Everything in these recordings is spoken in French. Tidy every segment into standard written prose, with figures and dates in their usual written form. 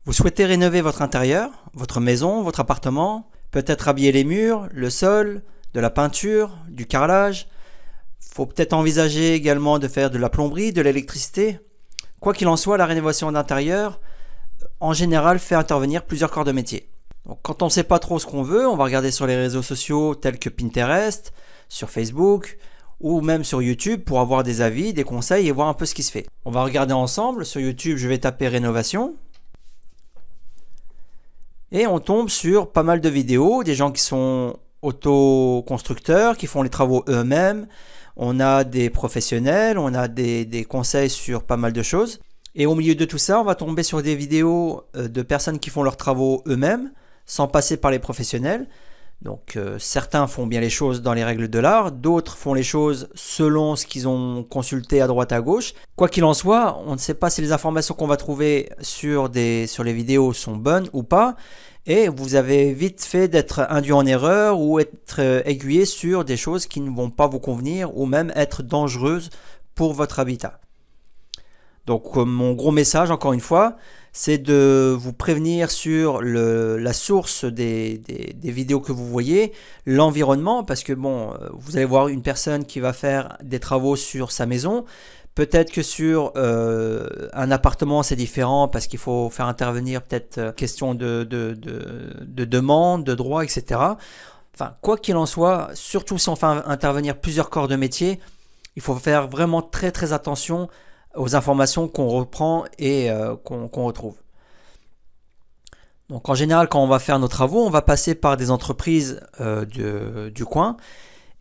Vous souhaitez rénover votre intérieur, votre maison, votre appartement, peut-être habiller les murs, le sol, de la peinture, du carrelage. Faut peut-être envisager également de faire de la plomberie, de l'électricité. Quoi qu'il en soit, la rénovation d'intérieur, en général, fait intervenir plusieurs corps de métier. Donc, quand on ne sait pas trop ce qu'on veut, on va regarder sur les réseaux sociaux tels que Pinterest, sur Facebook ou même sur YouTube pour avoir des avis, des conseils et voir un peu ce qui se fait. On va regarder ensemble. Sur YouTube, je vais taper rénovation. Et on tombe sur pas mal de vidéos, des gens qui sont autoconstructeurs, qui font les travaux eux-mêmes. On a des professionnels, on a des conseils sur pas mal de choses. Et au milieu de tout ça, on va tomber sur des vidéos de personnes qui font leurs travaux eux-mêmes, sans passer par les professionnels. Donc certains font bien les choses dans les règles de l'art, d'autres font les choses selon ce qu'ils ont consulté à droite à gauche. Quoi qu'il en soit, on ne sait pas si les informations qu'on va trouver sur les vidéos sont bonnes ou pas, et vous avez vite fait d'être induit en erreur ou être aiguillé sur des choses qui ne vont pas vous convenir ou même être dangereuses pour votre habitat. Donc mon gros message, encore une fois, c'est de vous prévenir sur la source des vidéos que vous voyez, l'environnement, parce que bon, vous allez voir une personne qui va faire des travaux sur sa maison. Peut-être que sur un appartement c'est différent parce qu'il faut faire intervenir peut-être question de demande, de droit, etc. Enfin, quoi qu'il en soit, surtout si on fait intervenir plusieurs corps de métier, il faut faire vraiment très très attention aux informations qu'on reprend et qu'on retrouve. Donc en général, quand on va faire nos travaux, on va passer par des entreprises du coin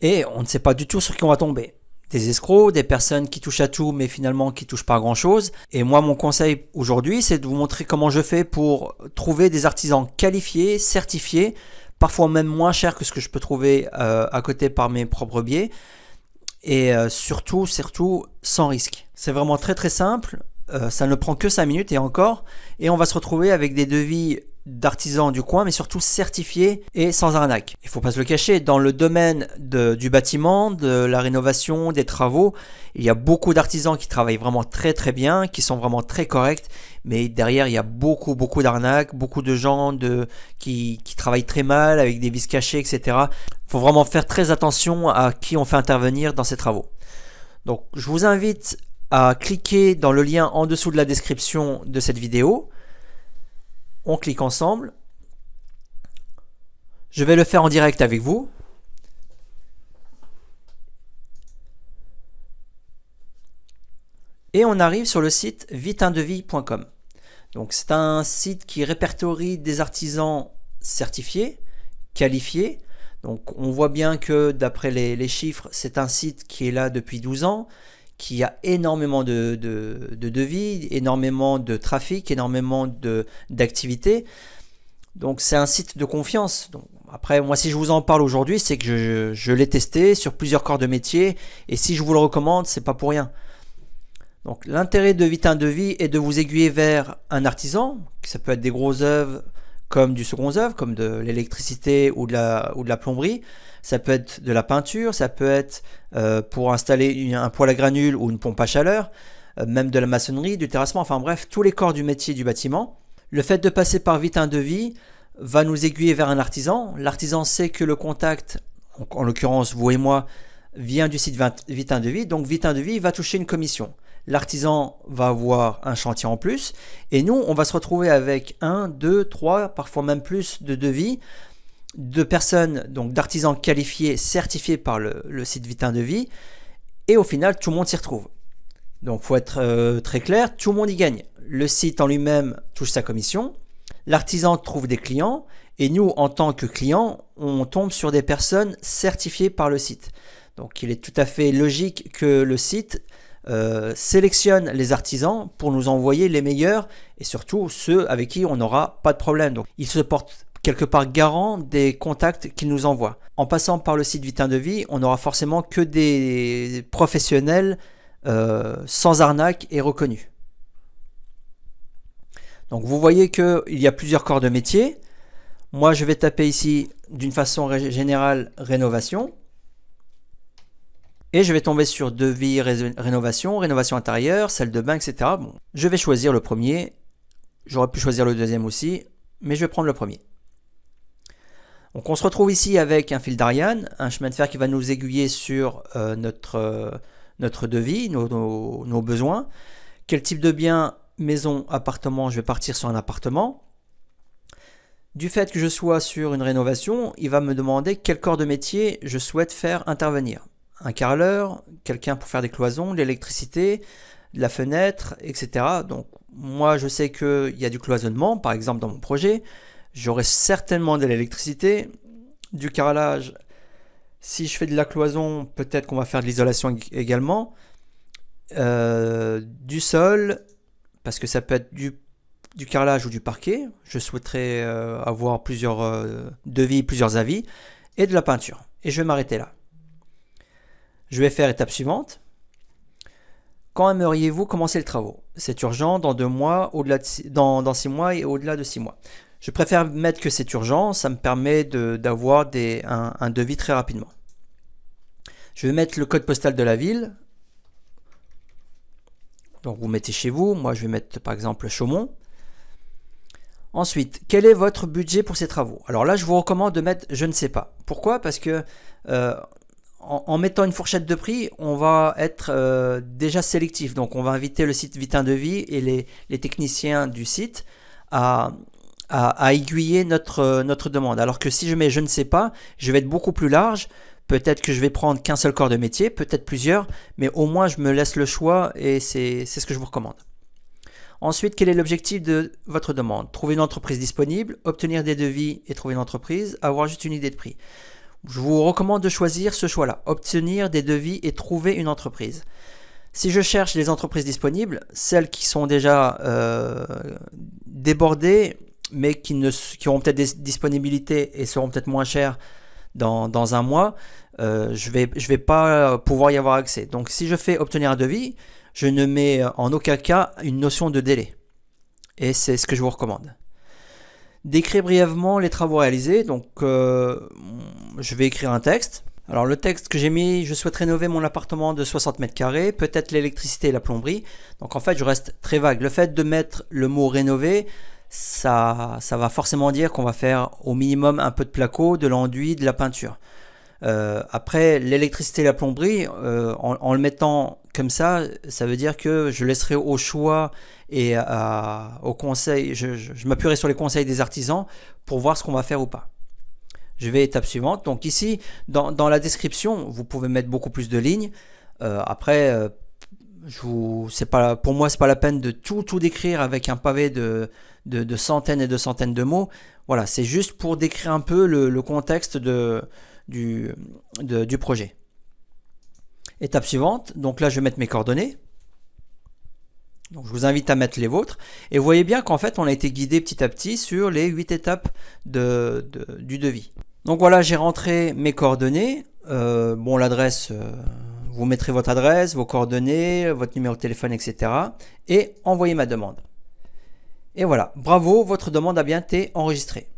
et on ne sait pas du tout sur qui on va tomber. Des escrocs, des personnes qui touchent à tout mais finalement qui touchent pas à grand chose. Et moi, mon conseil aujourd'hui, c'est de vous montrer comment je fais pour trouver des artisans qualifiés, certifiés, parfois même moins chers que ce que je peux trouver à côté par mes propres biais. Et surtout sans risque. C'est vraiment très très simple, ça ne prend que 5 minutes et encore, et on va se retrouver avec des devis d'artisans du coin, mais surtout certifiés et sans arnaque. Il ne faut pas se le cacher, dans le domaine du bâtiment, de la rénovation, des travaux, il y a beaucoup d'artisans qui travaillent vraiment très très bien, qui sont vraiment très corrects, mais derrière il y a beaucoup d'arnaques, beaucoup de gens qui travaillent très mal, avec des vis cachées, etc. Il faut vraiment faire très attention à qui on fait intervenir dans ces travaux. Donc je vous invite à cliquer dans le lien en dessous de la description de cette vidéo. On clique ensemble. Je vais le faire en direct avec vous. Et on arrive sur le site viteundevis.com. Donc c'est un site qui répertorie des artisans certifiés, qualifiés. Donc on voit bien que d'après les chiffres, c'est un site qui est là depuis 12 ans, qui a énormément de devis, énormément de trafic, énormément d'activités. Donc c'est un site de confiance. Donc, après, moi si je vous en parle aujourd'hui, c'est que je l'ai testé sur plusieurs corps de métier, et si je vous le recommande, c'est pas pour rien. Donc l'intérêt de Vite un devis est de vous aiguiller vers un artisan, ça peut être des grosses œuvres comme du second œuvre, comme de l'électricité ou de la plomberie. Ça peut être de la peinture, ça peut être pour installer un poêle à granules ou une pompe à chaleur, même de la maçonnerie, du terrassement, enfin bref, tous les corps du métier du bâtiment. Le fait de passer par Vite un devis va nous aiguiller vers un artisan. L'artisan sait que le contact, en l'occurrence vous et moi, vient du site Vite un devis, donc Vite un devis va toucher une commission. L'artisan va avoir un chantier en plus et nous on va se retrouver avec 1, 2, 3, parfois même plus de devis de personnes, donc d'artisans qualifiés, certifiés par le site Vite un devis, et au final tout le monde s'y retrouve. Donc il faut être très clair, tout le monde y gagne. Le site en lui-même touche sa commission, l'artisan trouve des clients et nous en tant que clients on tombe sur des personnes certifiées par le site. Donc il est tout à fait logique que le site sélectionne les artisans pour nous envoyer les meilleurs et surtout ceux avec qui on n'aura pas de problème. Donc il se porte quelque part garant des contacts qu'il nous envoie. En passant par le site Vite un devis, on n'aura forcément que des professionnels sans arnaque et reconnus. Donc vous voyez qu'il y a plusieurs corps de métier. Moi je vais taper ici d'une façon générale rénovation. Et je vais tomber sur devis rénovation, rénovation intérieure, salle de bain, etc. Bon, je vais choisir le premier J'aurais pu choisir le deuxième aussi, mais je vais prendre le premier. Donc on se retrouve ici avec un fil d'Ariane, un chemin de fer qui va nous aiguiller sur notre devis, nos besoins. Quel type de bien, maison, appartement, je vais partir sur un appartement. Du fait que je sois sur une rénovation, il va me demander quel corps de métier je souhaite faire intervenir. Un carreleur, quelqu'un pour faire des cloisons, l'électricité, de la fenêtre, etc. Donc moi je sais qu'il y a du cloisonnement, par exemple dans mon projet. J'aurai certainement de l'électricité, du carrelage. Si je fais de la cloison, peut-être qu'on va faire de l'isolation également. Du sol, parce que ça peut être du carrelage ou du parquet. Je souhaiterais avoir plusieurs devis, plusieurs avis. Et de la peinture. Et je vais m'arrêter là. Je vais faire étape suivante. Quand aimeriez-vous commencer les travaux? C'est urgent dans 2 mois, dans 6 mois et au-delà de 6 mois. Je préfère mettre que c'est urgent, ça me permet d'avoir un devis très rapidement. Je vais mettre le code postal de la ville. Donc vous mettez chez vous, moi je vais mettre par exemple Chaumont. Ensuite, quel est votre budget pour ces travaux? Alors là je vous recommande de mettre je ne sais pas. Pourquoi? Parce que en mettant une fourchette de prix, on va être déjà sélectif. Donc on va inviter le site Vite un devis et les techniciens du site à aiguiller notre demande. Alors que si je mets je ne sais pas, je vais être beaucoup plus large. Peut-être que je vais prendre qu'un seul corps de métier, peut-être plusieurs, mais au moins je me laisse le choix et c'est ce que je vous recommande. Ensuite, quel est l'objectif de votre demande? Trouver une entreprise disponible, obtenir des devis et trouver une entreprise, avoir juste une idée de prix. Je vous recommande de choisir ce choix-là, obtenir des devis et trouver une entreprise. Si je cherche les entreprises disponibles, celles qui sont déjà débordées, mais qui auront peut-être des disponibilités et seront peut-être moins chères dans un mois, je vais pas pouvoir y avoir accès. Donc si je fais obtenir un devis, je ne mets en aucun cas une notion de délai. Et c'est ce que je vous recommande. Décrire brièvement les travaux réalisés. Donc je vais écrire un texte. Alors le texte que j'ai mis, je souhaite rénover mon appartement de 60 mètres carrés, peut-être l'électricité et la plomberie. Donc en fait je reste très vague. Le fait de mettre le mot rénover, ça va forcément dire qu'on va faire au minimum un peu de placo, de l'enduit, de la peinture. Après l'électricité et la plomberie, en le mettant comme ça veut dire que je laisserai au choix et au conseil, je m'appuierai sur les conseils des artisans pour voir ce qu'on va faire ou pas. Je vais à l'étape suivante. Donc ici, dans la description, vous pouvez mettre beaucoup plus de lignes. Après, pour moi, c'est pas la peine de tout décrire avec un pavé de centaines et de centaines de mots. Voilà, c'est juste pour décrire un peu le contexte du projet. Étape suivante, donc là je vais mettre mes coordonnées. Donc je vous invite à mettre les vôtres. Et vous voyez bien qu'en fait on a été guidé petit à petit sur les 8 étapes du devis. Donc voilà, j'ai rentré mes coordonnées. L'adresse, vous mettrez votre adresse, vos coordonnées, votre numéro de téléphone, etc. Et envoyez ma demande. Et voilà, bravo, votre demande a bien été enregistrée.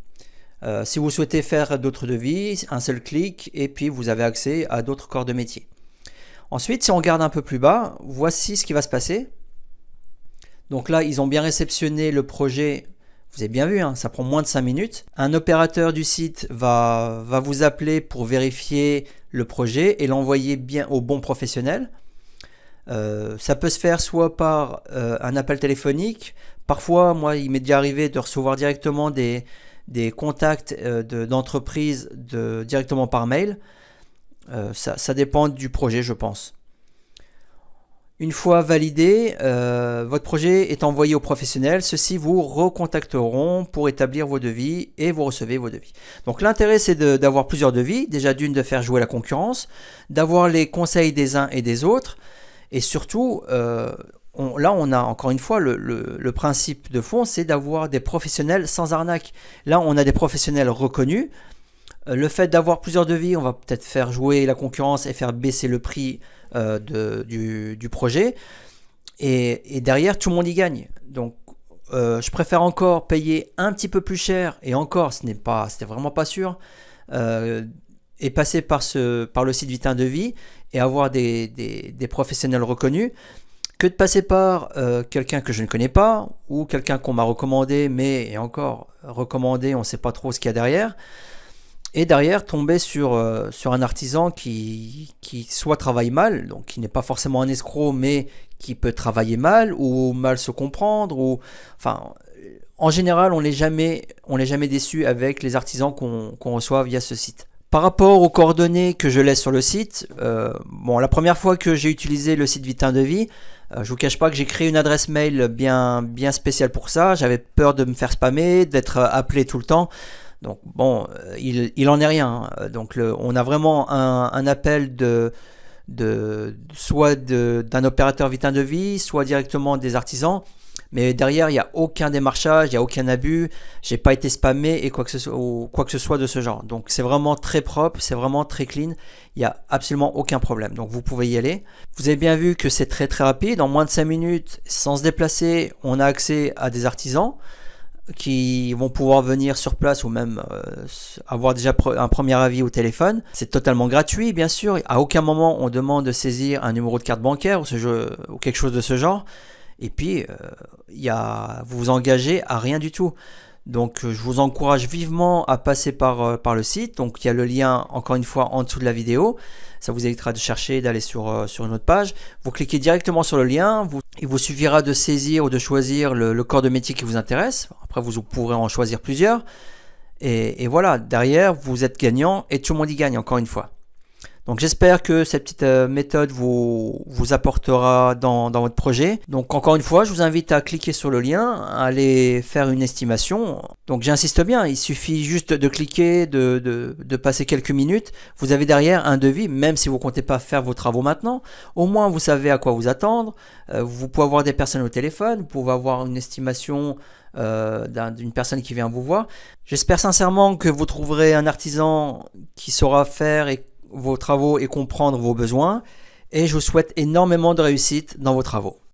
Si vous souhaitez faire d'autres devis, un seul clic et puis vous avez accès à d'autres corps de métier. Ensuite, si on regarde un peu plus bas, voici ce qui va se passer. Donc là, ils ont bien réceptionné le projet. Vous avez bien vu, hein, ça prend moins de 5 minutes. Un opérateur du site va vous appeler pour vérifier le projet et l'envoyer bien au bon professionnel. Ça peut se faire soit par un appel téléphonique. Parfois, moi, il m'est déjà arrivé de recevoir directement des contacts d'entreprises directement par mail. Ça dépend du projet, je pense. Une fois validé, votre projet est envoyé aux professionnels. Ceux-ci vous recontacteront pour établir vos devis et vous recevez vos devis. Donc l'intérêt, c'est d'avoir plusieurs devis. Déjà d'une, de faire jouer la concurrence, d'avoir les conseils des uns et des autres. Et surtout, là, on a encore une fois le principe de fond, c'est d'avoir des professionnels sans arnaque. Là, on a des professionnels reconnus. Le fait d'avoir plusieurs devis, on va peut-être faire jouer la concurrence et faire baisser le prix du projet. Et derrière, tout le monde y gagne. Donc, je préfère encore payer un petit peu plus cher, et encore, c'était vraiment pas sûr, et passer par le site Vite un devis et avoir des professionnels reconnus, que de passer par quelqu'un que je ne connais pas ou quelqu'un qu'on m'a recommandé, mais et encore recommandé, on ne sait pas trop ce qu'il y a derrière. Et derrière, tomber sur un artisan qui soit travaille mal, donc qui n'est pas forcément un escroc, mais qui peut travailler mal ou mal se comprendre. Enfin, en général, on n'est jamais déçu avec les artisans qu'on reçoit via ce site. Par rapport aux coordonnées que je laisse sur le site, la première fois que j'ai utilisé le site Vite un devis, je vous cache pas que j'ai créé une adresse mail bien spéciale pour ça. J'avais peur de me faire spammer, d'être appelé tout le temps. Donc bon, il en est rien. Donc on a vraiment un appel soit d'un opérateur Vite un devis, soit directement des artisans. Mais derrière, il n'y a aucun démarchage, il n'y a aucun abus, j'ai pas été spammé et quoi que ce soit de ce genre. Donc c'est vraiment très propre, c'est vraiment très clean, il n'y a absolument aucun problème. Donc vous pouvez y aller. Vous avez bien vu que c'est très rapide, en moins de 5 minutes, sans se déplacer, on a accès à des artisans qui vont pouvoir venir sur place ou même avoir déjà un premier avis au téléphone. C'est totalement gratuit, bien sûr. À aucun moment on demande de saisir un numéro de carte bancaire ou quelque chose de ce genre. Et puis, vous vous engagez à rien du tout. Donc, je vous encourage vivement à passer par le site. Donc, il y a le lien, encore une fois, en dessous de la vidéo. Ça vous évitera de chercher, d'aller sur une autre page. Vous cliquez directement sur le lien. Il vous suffira de saisir ou de choisir le corps de métier qui vous intéresse. Après, vous pourrez en choisir plusieurs. Et voilà, derrière, vous êtes gagnant et tout le monde y gagne, encore une fois. Donc j'espère que cette petite méthode vous apportera dans votre projet. Donc encore une fois, je vous invite à cliquer sur le lien, à aller faire une estimation. Donc j'insiste bien, il suffit juste de cliquer, de passer quelques minutes. Vous avez derrière un devis, même si vous ne comptez pas faire vos travaux maintenant. Au moins vous savez à quoi vous attendre. Vous pouvez avoir des personnes au téléphone, vous pouvez avoir une estimation d'une personne qui vient vous voir. J'espère sincèrement que vous trouverez un artisan qui saura faire vos travaux et comprendre vos besoins, et je vous souhaite énormément de réussite dans vos travaux.